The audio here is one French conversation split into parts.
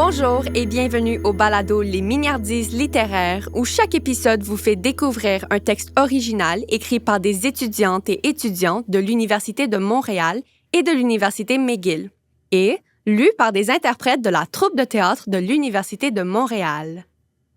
Bonjour et bienvenue au balado Les Mignardises littéraires où chaque épisode vous fait découvrir un texte original écrit par des étudiantes et étudiants de l'Université de Montréal et de l'Université McGill et lu par des interprètes de la troupe de théâtre de l'Université de Montréal.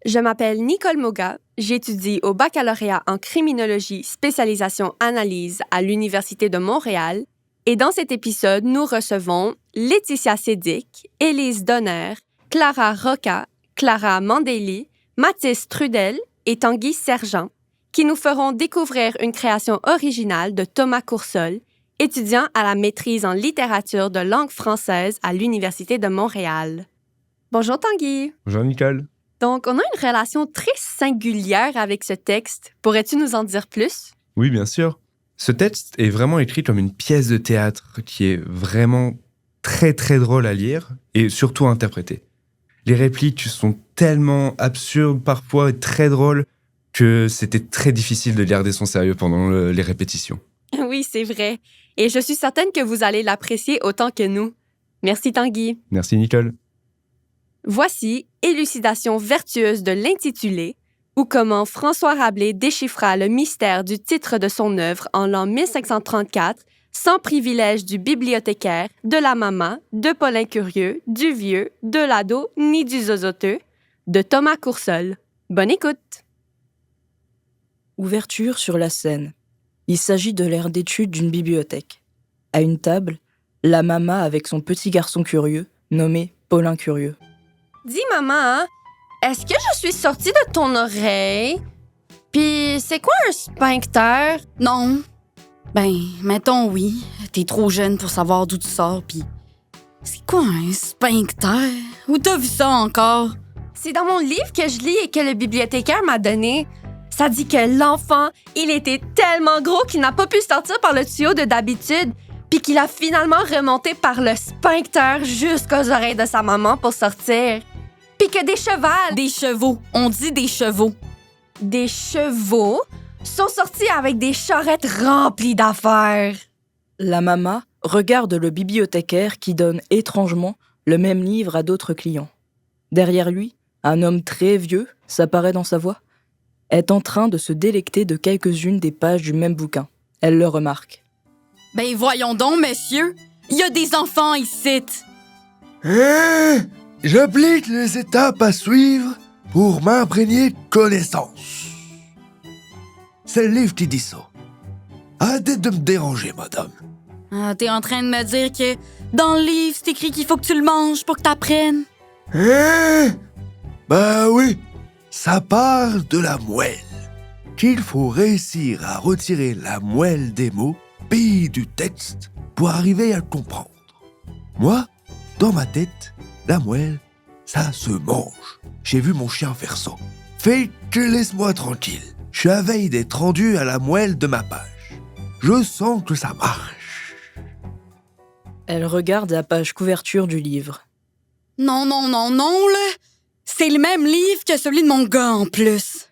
Je m'appelle Nicole Moga, j'étudie au baccalauréat en criminologie spécialisation analyse à l'Université de Montréal et dans cet épisode, nous recevons Laetitia Sédic, Élise Donner, Clara Rocca, Clara Mandeli, Mathis Trudel et Tanguy Sergent, qui nous feront découvrir une création originale de Thomas Coursol, étudiant à la maîtrise en littérature de langue française à l'Université de Montréal. Bonjour Tanguy. Bonjour Nicole. Donc, on a une relation très singulière avec ce texte. Pourrais-tu nous en dire plus? Oui, bien sûr. Ce texte est vraiment écrit comme une pièce de théâtre qui est vraiment très très drôle à lire et surtout à interpréter. Les répliques sont tellement absurdes parfois et très drôles que c'était très difficile de garder son sérieux pendant les répétitions. Oui, c'est vrai. Et je suis certaine que vous allez l'apprécier autant que nous. Merci Tanguy. Merci Nicole. Voici Élucidation vertueuse de l'intitulé ou comment François Rabelais déchiffra le mystère du titre de son œuvre en l'an 1534, sans privilège du bibliothécaire, de la maman, de Paulin Curieux, du vieux, de l'ado, ni du zozoteux, de Thomas Coursol. Bonne écoute! Ouverture sur la scène. Il s'agit de l'aire d'étude d'une bibliothèque. À une table, la maman avec son petit garçon curieux, nommé Paulin Curieux. Dis maman, est-ce que je suis sortie de ton oreille? Puis c'est quoi un sphincter? Non. Ben, mettons oui. T'es trop jeune pour savoir d'où tu sors, pis... C'est quoi un sphincter? Où t'as vu ça encore? C'est dans mon livre que je lis et que le bibliothécaire m'a donné. Ça dit que l'enfant, il était tellement gros qu'il n'a pas pu sortir par le tuyau de d'habitude, puis qu'il a finalement remonté par le sphincter jusqu'aux oreilles de sa maman pour sortir. Puis que des chevals... Des chevaux. On dit des chevaux. Des chevaux sont sortis avec des charrettes remplies d'affaires. La maman regarde le bibliothécaire qui donne étrangement le même livre à d'autres clients. Derrière lui, un homme très vieux, ça paraît dans sa voix, est en train de se délecter de quelques-unes des pages du même bouquin. Elle le remarque. Ben voyons donc, messieurs. Il y a des enfants ici. J'applique les étapes à suivre pour m'imprégner de connaissances. C'est le livre qui dit ça. Arrêtez de me déranger, madame. Ah, t'es en train de me dire que dans le livre, c'est écrit qu'il faut que tu le manges pour que t'apprennes. Ben oui, ça parle de la moelle. Qu'il faut réussir à retirer la moelle des mots, puis du texte, pour arriver à le comprendre. Moi, dans ma tête, la moelle, ça se mange. J'ai vu mon chien faire ça. Fait que laisse-moi tranquille. Je suis à veille d'être rendu à la moelle de ma page. Je sens que ça marche. Elle regarde la page couverture du livre. Non, là. C'est le même livre que celui de mon gars, en plus.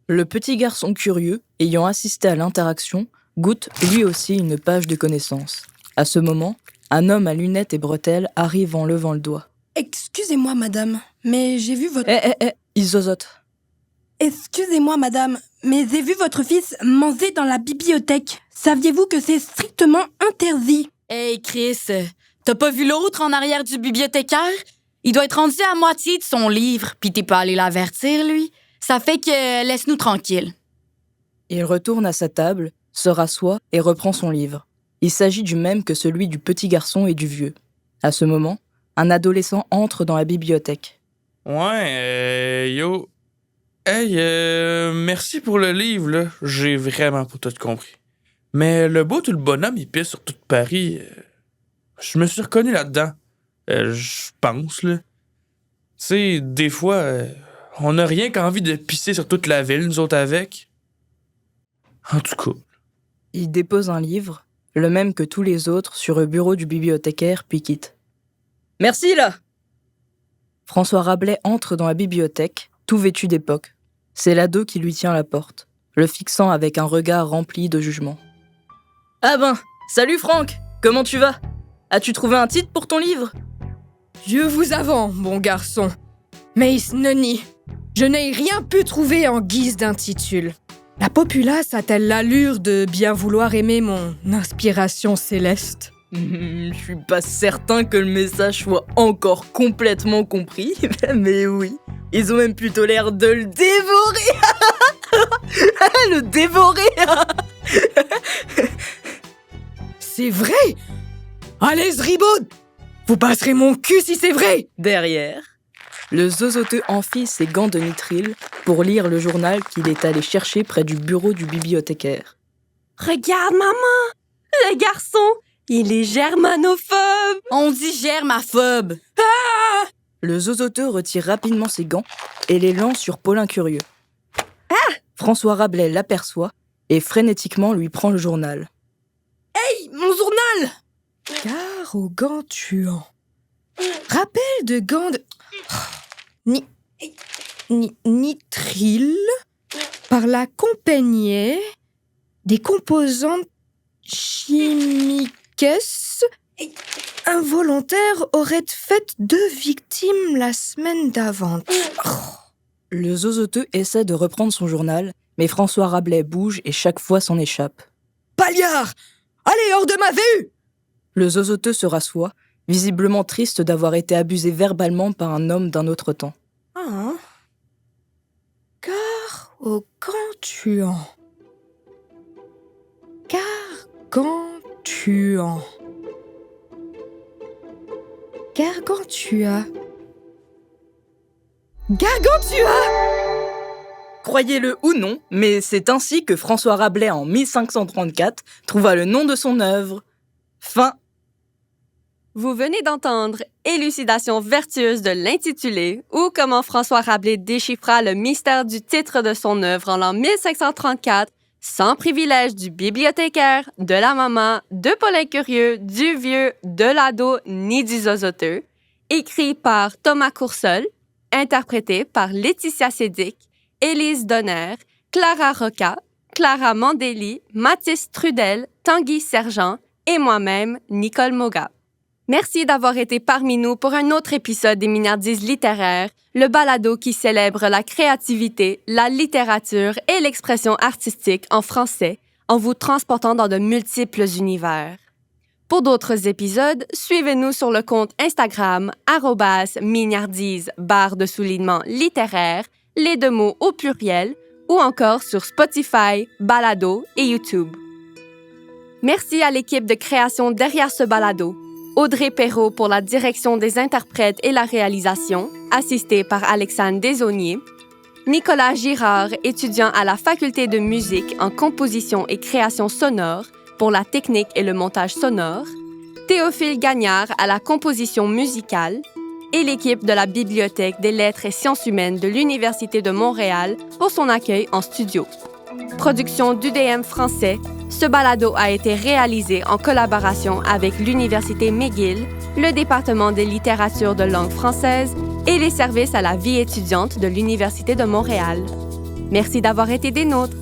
Le petit garçon curieux, ayant assisté à l'interaction, goûte lui aussi une page de connaissances. À ce moment, un homme à lunettes et bretelles arrive en levant le doigt. Excusez-moi, madame, mais j'ai vu votre... Il zozote. Excusez-moi, madame, mais j'ai vu votre fils manger dans la bibliothèque. Saviez-vous que c'est strictement interdit? Hey, Chris, t'as pas vu l'autre en arrière du bibliothécaire? Il doit être rendu à moitié de son livre, pis t'es pas allé l'avertir, lui. Ça fait que laisse-nous tranquille. Il retourne à sa table, se rassoit et reprend son livre. Il s'agit du même que celui du petit garçon et du vieux. À ce moment, un adolescent entre dans la bibliothèque. Ouais, yo. Hey, merci pour le livre, là. J'ai vraiment pas tout compris. Mais le bout où le bonhomme, il pisse sur tout Paris, je me suis reconnu là-dedans. Je pense, là. Tu sais, des fois, on n'a rien qu'envie de pisser sur toute la ville, nous autres avec. En tout cas. Il dépose un livre, le même que tous les autres, sur le bureau du bibliothécaire, puis quitte. « Merci, là !» François Rabelais entre dans la bibliothèque, tout vêtu d'époque. C'est l'ado qui lui tient la porte, le fixant avec un regard rempli de jugement. « Ah ben, salut Franck, comment tu vas? As-tu trouvé un titre pour ton livre ?» Je vous avance, bon garçon. Mais Noni, je n'ai rien pu trouver en guise d'intitule. La populace a-t-elle l'allure de bien vouloir aimer mon inspiration céleste? Je suis pas certain que le message soit encore complètement compris, mais oui. Ils ont même plutôt l'air de le dévorer. Le dévorer. C'est vrai? Allez, Zribaud! Vous passerez mon cul si c'est vrai! Derrière, le zozoteux enfile ses gants de nitril pour lire le journal qu'il est allé chercher près du bureau du bibliothécaire. Regarde, maman! Le garçon, il est germanophobe! On dit germaphobe. Le zozoteux retire rapidement ses gants et les lance sur Paulin Curieux. François Rabelais l'aperçoit et frénétiquement lui prend le journal. Hey, mon journal! Gargantuan. Rappel de gants de... Nitril par la compagnie des composantes chimiques involontaires auraient fait 2 victimes la semaine d'avant. Le zozoteux essaie de reprendre son journal, mais François Rabelais bouge et chaque fois s'en échappe. Pagliard! Allez, hors de ma vue! Le zozoteux se rassoit, visiblement triste d'avoir été abusé verbalement par un homme d'un autre temps. Gargantuan. Gargantuan. Gargantua. Gargantua! Croyez-le ou non, mais c'est ainsi que François Rabelais en 1534 trouva le nom de son œuvre. Fin. Vous venez d'entendre Élucidation vertueuse de l'intitulé ou comment François Rabelais déchiffra le mystère du titre de son œuvre en l'an 1534 sans privilège du bibliothécaire, de la maman, de Paulin Curieux, du vieux, de l'ado ni du zozoteux, écrit par Thomas Coursol, interprété par Laetitia Sédic, Élise Donner, Clara Rocca, Clara Mandeli, Mathis Trudel, Tanguy Sergent et moi-même, Nicole Moga. Merci d'avoir été parmi nous pour un autre épisode des Mignardises littéraires, le balado qui célèbre la créativité, la littérature et l'expression artistique en français en vous transportant dans de multiples univers. Pour d'autres épisodes, suivez-nous sur le compte Instagram @mignardise_littéraire, les 2 mots au pluriel, ou encore sur Spotify, Balado et YouTube. Merci à l'équipe de création derrière ce balado. Audrey Perrault pour la direction des interprètes et la réalisation, assistée par Alexandre Desaulniers. Nicolas Girard, étudiant à la Faculté de musique en composition et création sonore, pour la technique et le montage sonore. Théophile Gagnard à la composition musicale. Et l'équipe de la Bibliothèque des lettres et sciences humaines de l'Université de Montréal pour son accueil en studio. Production d'UDM français, ce balado a été réalisé en collaboration avec l'Université McGill, le département des littératures de langue française et les services à la vie étudiante de l'Université de Montréal. Merci d'avoir été des nôtres.